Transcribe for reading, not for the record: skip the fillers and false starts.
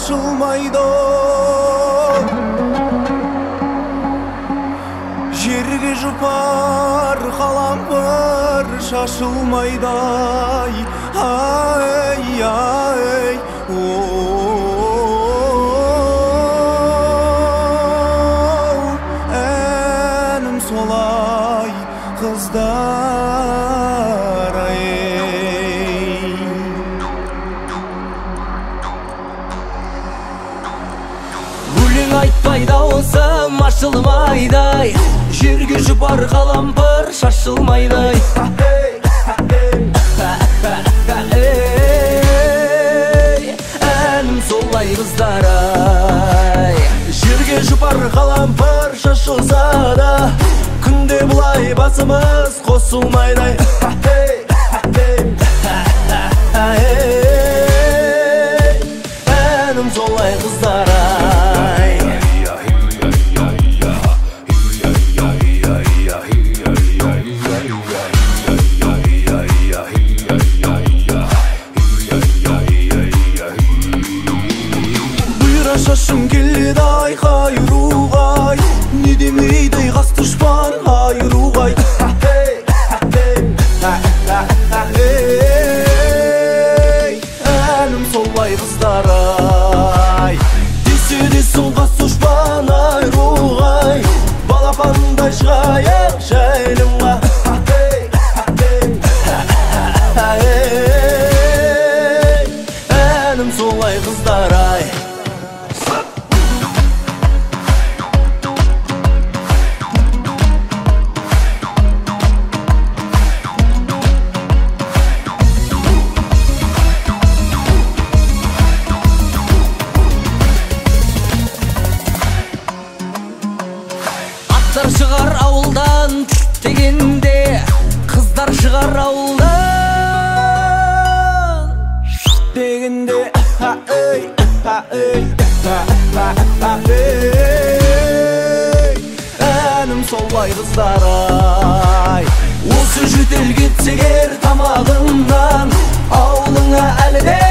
шашылмайды, жерге жұпар қалампыр шашылмайды. Ай, ай, әнім солай қыздар, өлең айтпай дауысым ашылмайдай, жерге жұпар қалампыр шашылмайдай. Әнім солай қыздар, жерге жұпар қалампыр шашылса да, күнде бұлай басымыз қосылмайдай. Әнім солай қыздар, шашым келеді айқай руғай, не демейді қас дұшпан айруғай. Әнім солай қыздар, десе десін қас дұшпан айруғай, балапандай шығайық жайылымға. Әнім солай қыздар, аттар шығар ауылдан дегенде, қыздар шығар ауылдан дегенде. Әнім солай қыздар, осы жөтел кетсегер тамағыңнан, ауылыңа әлі де